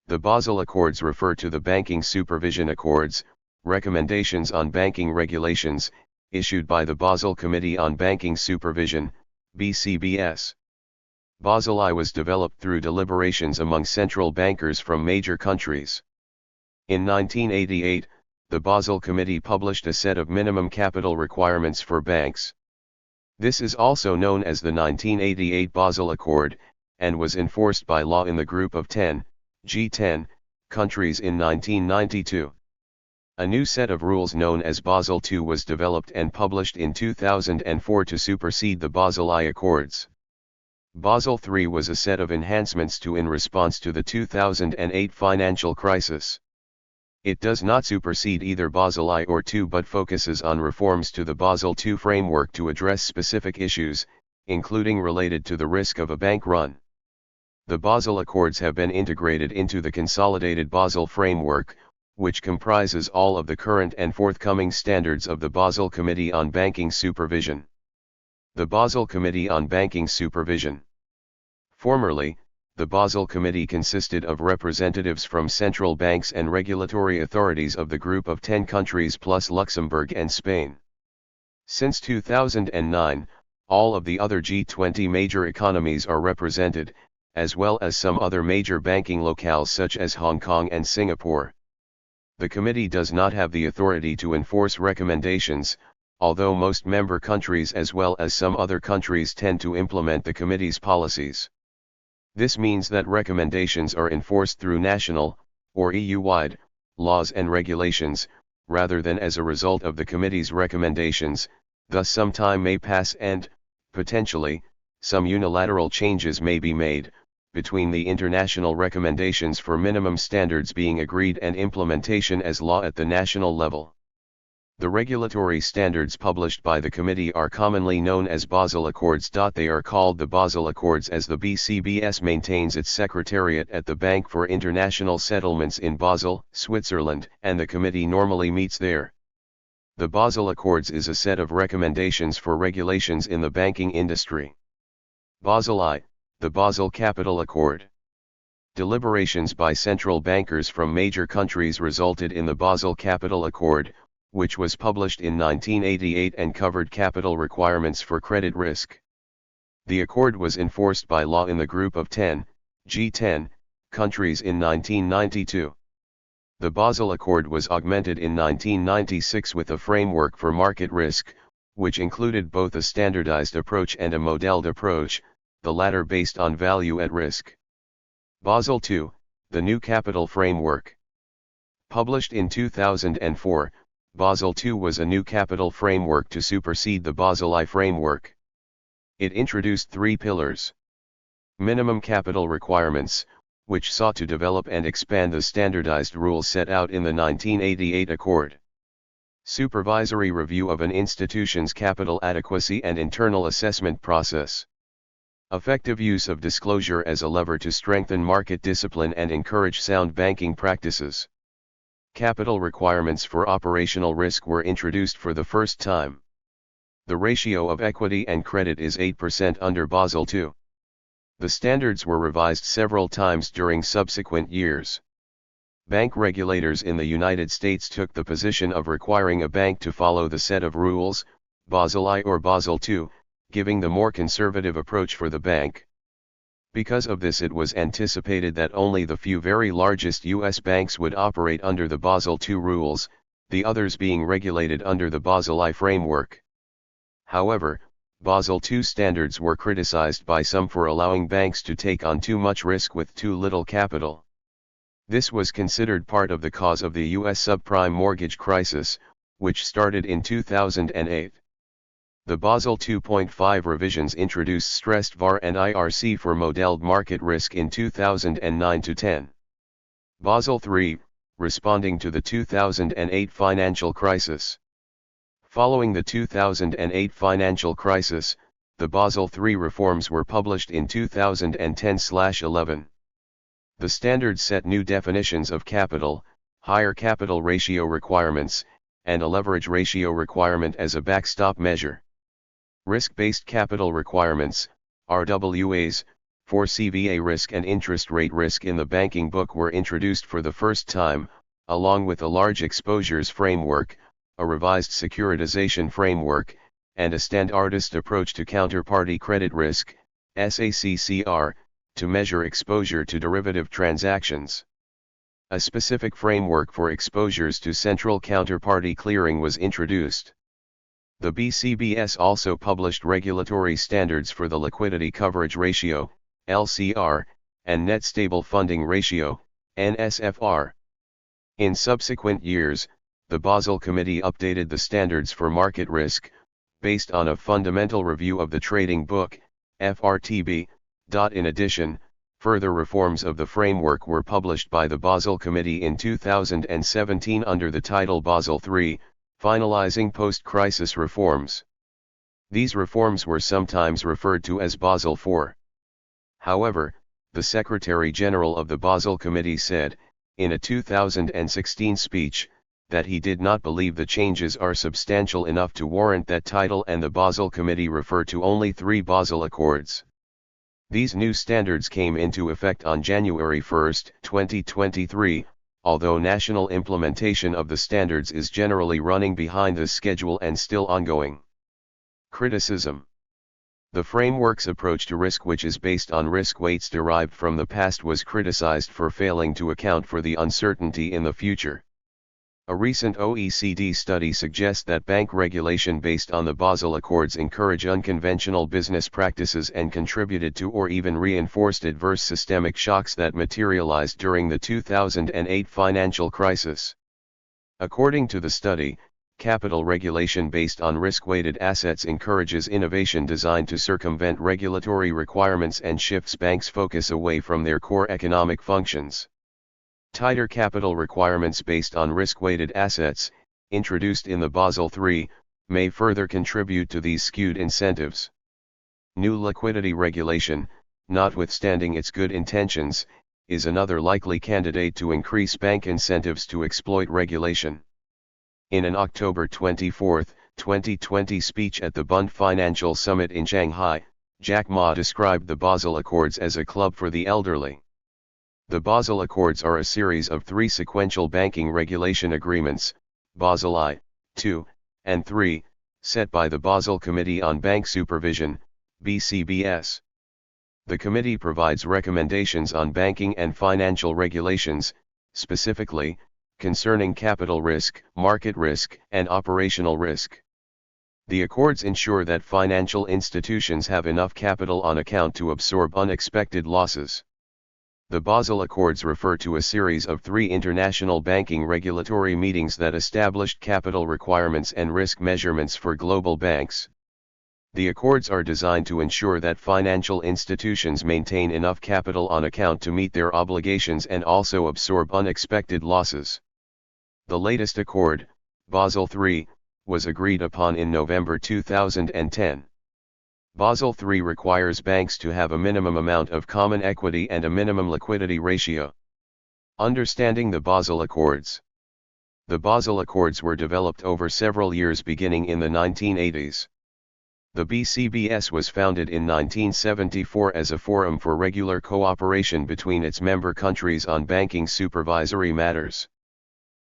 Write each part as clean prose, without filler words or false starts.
The Basel Accords refer to the Banking Supervision Accords, recommendations on banking regulations, issued by the Basel Committee on Banking Supervision, BCBS. Basel I was developed through deliberations among central bankers from major countries. In 1988, the Basel Committee published a set of minimum capital requirements for banks. This is also known as the 1988 Basel Accord, and was enforced by law in the Group of 10, G10, countries in 1992. A new set of rules known as Basel II was developed and published in 2004 to supersede the Basel I Accords. Basel III was a set of enhancements in response to the 2008 financial crisis. It does not supersede either Basel I or II but focuses on reforms to the Basel II framework to address specific issues, including related to the risk of a bank run. The Basel Accords have been integrated into the consolidated Basel framework, which comprises all of the current and forthcoming standards of the Basel Committee on Banking Supervision. The Basel Committee on Banking Supervision. Formerly, the Basel Committee consisted of representatives from central banks and regulatory authorities of the Group of 10 countries plus Luxembourg and Spain. Since 2009, all of the other G20 major economies are represented, as well as some other major banking locales such as Hong Kong and Singapore. The committee does not have the authority to enforce recommendations, although most member countries as well as some other countries tend to implement the committee's policies. This means that recommendations are enforced through national, or EU-wide, laws and regulations, rather than as a result of the committee's recommendations. Thus some time may pass and, potentially, some unilateral changes may be made, between the international recommendations for minimum standards being agreed and implementation as law at the national level. The regulatory standards published by the committee are commonly known as Basel Accords. They are called the Basel Accords as the BCBS maintains its secretariat at the Bank for International Settlements in Basel, Switzerland, and the committee normally meets there. The Basel Accords is a set of recommendations for regulations in the banking industry. Basel I, the Basel Capital Accord. Deliberations by central bankers from major countries resulted in the Basel Capital Accord, which was published in 1988 and covered capital requirements for credit risk. The accord was enforced by law in the Group of 10, G10, countries in 1992. The Basel Accord was augmented in 1996 with a framework for market risk, which included both a standardized approach and a modeled approach, the latter based on value at risk. Basel II, the new capital framework. Published in 2004, Basel II was a new capital framework to supersede the Basel I framework. It introduced three pillars. Minimum capital requirements, which sought to develop and expand the standardized rules set out in the 1988 Accord. Supervisory review of an institution's capital adequacy and internal assessment process. Effective use of disclosure as a lever to strengthen market discipline and encourage sound banking practices. Capital requirements for operational risk were introduced for the first time. The ratio of equity and credit is 8% under Basel II. The standards were revised several times during subsequent years. Bank regulators in the United States took the position of requiring a bank to follow the set of rules, Basel I or Basel II, giving the more conservative approach for the bank. Because of this, it was anticipated that only the few very largest U.S. banks would operate under the Basel II rules, the others being regulated under the Basel I framework. However, Basel II standards were criticized by some for allowing banks to take on too much risk with too little capital. This was considered part of the cause of the U.S. subprime mortgage crisis, which started in 2008. The Basel 2.5 revisions introduced stressed VaR and IRC for modeled market risk in 2009-10. Basel III, responding to the 2008 financial crisis. Following the 2008 financial crisis, the Basel III reforms were published in 2010/11. The standards set new definitions of capital, higher capital ratio requirements, and a leverage ratio requirement as a backstop measure. Risk-based capital requirements, RWAs, for CVA risk and interest rate risk in the banking book were introduced for the first time, along with a large exposures framework, a revised securitization framework, and a standardized approach to counterparty credit risk, SACCR, to measure exposure to derivative transactions. A specific framework for exposures to central counterparty clearing was introduced. The BCBS also published regulatory standards for the liquidity coverage ratio, LCR, and net stable funding ratio, NSFR. In subsequent years, the Basel Committee updated the standards for market risk, based on a fundamental review of the trading book, FRTB. In addition, further reforms of the framework were published by the Basel Committee in 2017 under the title Basel III, finalizing post-crisis reforms. These reforms were sometimes referred to as Basel IV. However, the Secretary-General of the Basel Committee said, in a 2016 speech, that he did not believe the changes are substantial enough to warrant that title, and the Basel Committee referred to only 3 Basel Accords. These new standards came into effect on January 1, 2023, although national implementation of the standards is generally running behind this schedule and still ongoing. Criticism. The framework's approach to risk, which is based on risk weights derived from the past, was criticized for failing to account for the uncertainty in the future. A recent OECD study suggests that bank regulation based on the Basel Accords encourage unconventional business practices and contributed to or even reinforced adverse systemic shocks that materialized during the 2008 financial crisis. According to the study, capital regulation based on risk-weighted assets encourages innovation designed to circumvent regulatory requirements and shifts banks' focus away from their core economic functions. Tighter capital requirements based on risk-weighted assets, introduced in the Basel III, may further contribute to these skewed incentives. New liquidity regulation, notwithstanding its good intentions, is another likely candidate to increase bank incentives to exploit regulation. In an October 24, 2020 speech at the Bund Financial Summit in Shanghai, Jack Ma described the Basel Accords as a club for the elderly. The Basel Accords are a series of 3 sequential banking regulation agreements, Basel I, II, and III, set by the Basel Committee on Bank Supervision, BCBS. The committee provides recommendations on banking and financial regulations, specifically, concerning capital risk, market risk, and operational risk. The accords ensure that financial institutions have enough capital on account to absorb unexpected losses. The Basel Accords refer to a series of 3 international banking regulatory meetings that established capital requirements and risk measurements for global banks. The accords are designed to ensure that financial institutions maintain enough capital on account to meet their obligations and also absorb unexpected losses. The latest accord, Basel III, was agreed upon in November 2010. Basel III requires banks to have a minimum amount of common equity and a minimum liquidity ratio. Understanding the Basel Accords. The Basel Accords were developed over several years beginning in the 1980s. The BCBS was founded in 1974 as a forum for regular cooperation between its member countries on banking supervisory matters.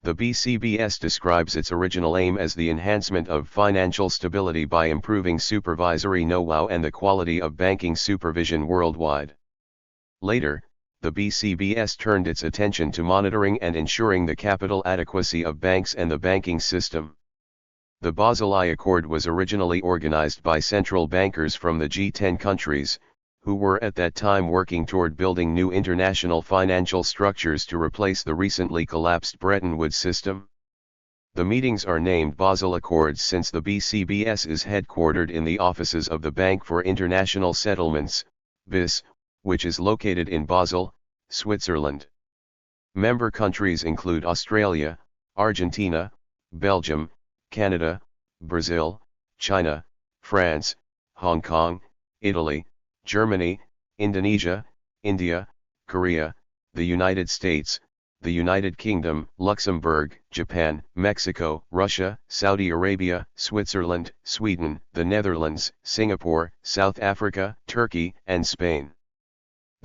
The BCBS describes its original aim as the enhancement of financial stability by improving supervisory know-how and the quality of banking supervision worldwide. Later, the BCBS turned its attention to monitoring and ensuring the capital adequacy of banks and the banking system. The Basel I Accord was originally organized by central bankers from the G10 countries, who were at that time working toward building new international financial structures to replace the recently collapsed Bretton Woods system. The meetings are named Basel Accords since the BCBS is headquartered in the offices of the Bank for International Settlements, BIS, which is located in Basel, Switzerland. Member countries include Australia, Argentina, Belgium, Canada, Brazil, China, France, Hong Kong, Italy, Germany, Indonesia, India, Korea, the United States, the United Kingdom, Luxembourg, Japan, Mexico, Russia, Saudi Arabia, Switzerland, Sweden, the Netherlands, Singapore, South Africa, Turkey, and Spain.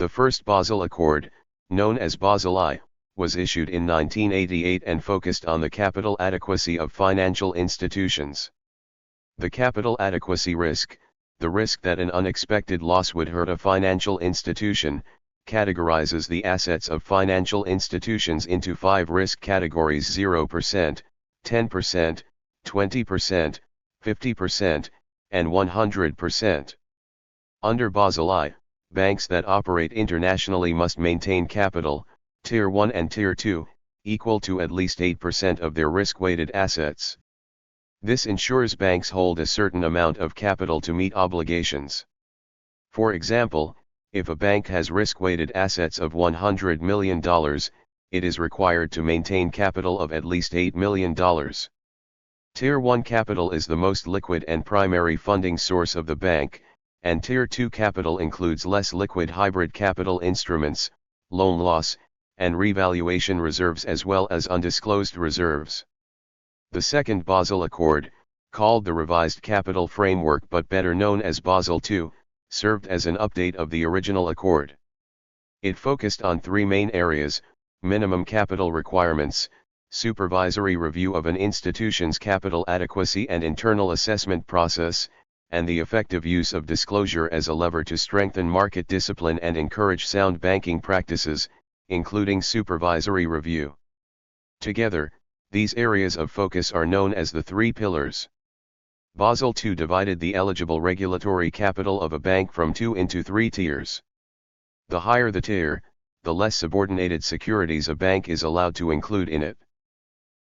The first Basel Accord, known as Basel I, was issued in 1988 and focused on the capital adequacy of financial institutions. The capital adequacy risk, the risk that an unexpected loss would hurt a financial institution, categorizes the assets of financial institutions into 5 risk categories: 0%, 10%, 20%, 50%, and 100%. Under Basel I, banks that operate internationally must maintain capital, Tier 1 and Tier 2, equal to at least 8% of their risk-weighted assets. This ensures banks hold a certain amount of capital to meet obligations. For example, if a bank has risk-weighted assets of $100 million, it is required to maintain capital of at least $8 million. Tier 1 capital is the most liquid and primary funding source of the bank, and Tier 2 capital includes less liquid hybrid capital instruments, loan loss, and revaluation reserves, as well as undisclosed reserves. The second Basel Accord, called the Revised Capital Framework but better known as Basel II, served as an update of the original accord. It focused on 3 main areas: minimum capital requirements, supervisory review of an institution's capital adequacy and internal assessment process, and the effective use of disclosure as a lever to strengthen market discipline and encourage sound banking practices, including supervisory review. Together, these areas of focus are known as the 3 pillars. Basel II divided the eligible regulatory capital of a bank from 2 into 3 tiers. The higher the tier, the less subordinated securities a bank is allowed to include in it.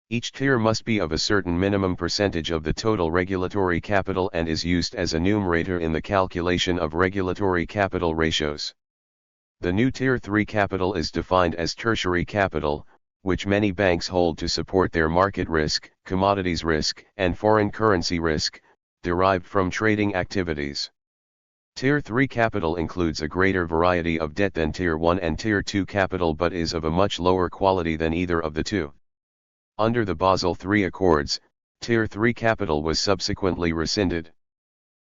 Each tier must be of a certain minimum percentage of the total regulatory capital and is used as a numerator in the calculation of regulatory capital ratios. The new Tier 3 capital is defined as tertiary capital, which many banks hold to support their market risk, commodities risk, and foreign currency risk, derived from trading activities. Tier 3 capital includes a greater variety of debt than Tier 1 and Tier 2 capital but is of a much lower quality than either of the two. Under the Basel III Accords, Tier 3 capital was subsequently rescinded.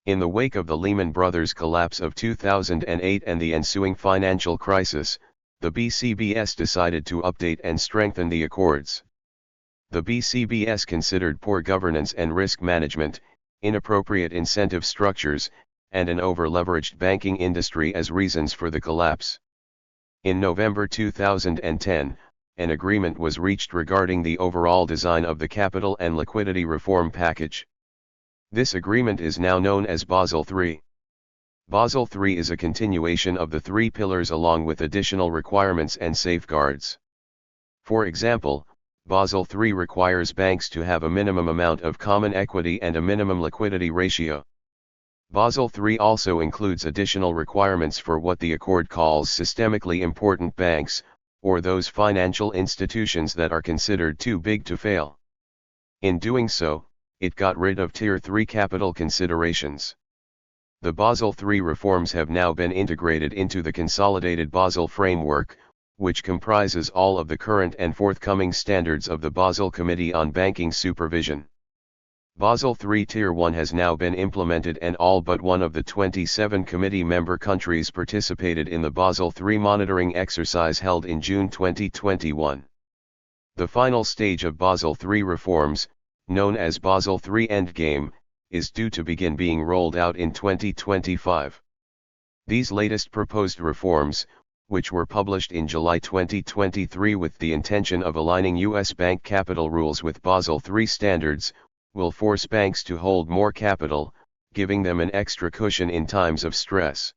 In the wake of the Lehman Brothers collapse of 2008 and the ensuing financial crisis, the BCBS decided to update and strengthen the accords. The BCBS considered poor governance and risk management, inappropriate incentive structures, and an over-leveraged banking industry as reasons for the collapse. In November 2010, an agreement was reached regarding the overall design of the capital and liquidity reform package. This agreement is now known as Basel III. Basel III is a continuation of the 3 pillars along with additional requirements and safeguards. For example, Basel III requires banks to have a minimum amount of common equity and a minimum liquidity ratio. Basel III also includes additional requirements for what the Accord calls systemically important banks, or those financial institutions that are considered too big to fail. In doing so, it got rid of Tier 3 capital considerations. The Basel III reforms have now been integrated into the consolidated Basel framework, which comprises all of the current and forthcoming standards of the Basel Committee on Banking Supervision. Basel III Tier 1 has now been implemented and all but one of the 27 committee member countries participated in the Basel III monitoring exercise held in June 2021. The final stage of Basel III reforms, known as Basel III Endgame, is due to begin being rolled out in 2025. These latest proposed reforms, which were published in July 2023 with the intention of aligning U.S. bank capital rules with Basel III standards, will force banks to hold more capital, giving them an extra cushion in times of stress.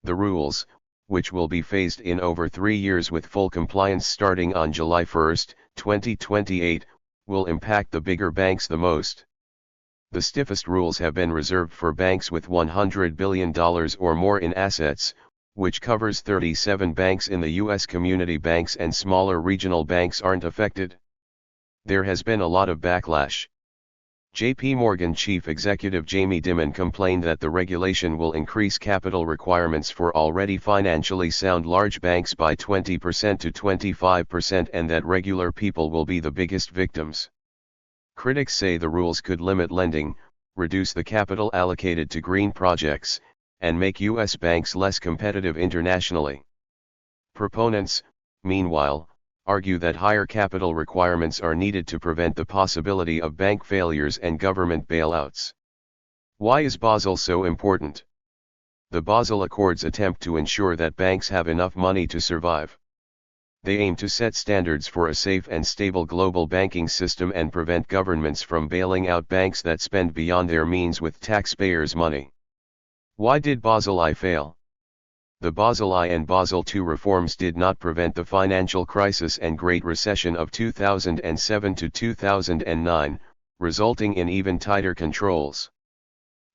The rules, which will be phased in over 3 years with full compliance starting on July 1, 2028, will impact the bigger banks the most. The stiffest rules have been reserved for banks with $100 billion or more in assets, which covers 37 banks in the U.S. Community banks and smaller regional banks aren't affected. There has been a lot of backlash. J.P. Morgan chief executive Jamie Dimon complained that the regulation will increase capital requirements for already financially sound large banks by 20% to 25% and that regular people will be the biggest victims. Critics say the rules could limit lending, reduce the capital allocated to green projects, and make U.S. banks less competitive internationally. Proponents, meanwhile, argue that higher capital requirements are needed to prevent the possibility of bank failures and government bailouts. Why is Basel so important? The Basel Accords attempt to ensure that banks have enough money to survive. They aim to set standards for a safe and stable global banking system and prevent governments from bailing out banks that spend beyond their means with taxpayers' money. Why did Basel I fail? The Basel I and Basel II reforms did not prevent the financial crisis and Great Recession of 2007 to 2009, resulting in even tighter controls.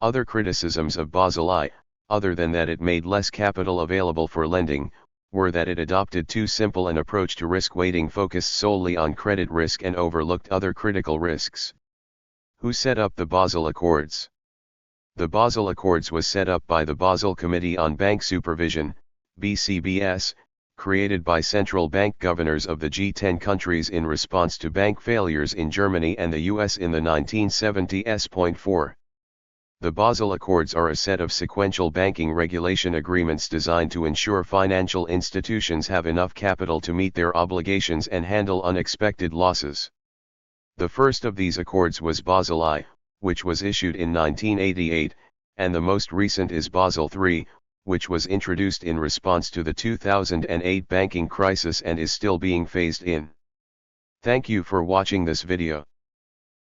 Other criticisms of Basel I, other than that it made less capital available for lending, were that it adopted too simple an approach to risk weighting focused solely on credit risk and overlooked other critical risks. Who set up the Basel Accords? The Basel Accords was set up by the Basel Committee on Banking Supervision, BCBS, created by central bank governors of the G10 countries in response to bank failures in Germany and the US in the 1970s. The Basel Accords are a set of sequential banking regulation agreements designed to ensure financial institutions have enough capital to meet their obligations and handle unexpected losses. The first of these accords was Basel I, which was issued in 1988, and the most recent is Basel III, which was introduced in response to the 2008 banking crisis and is still being phased in. Thank you for watching this video.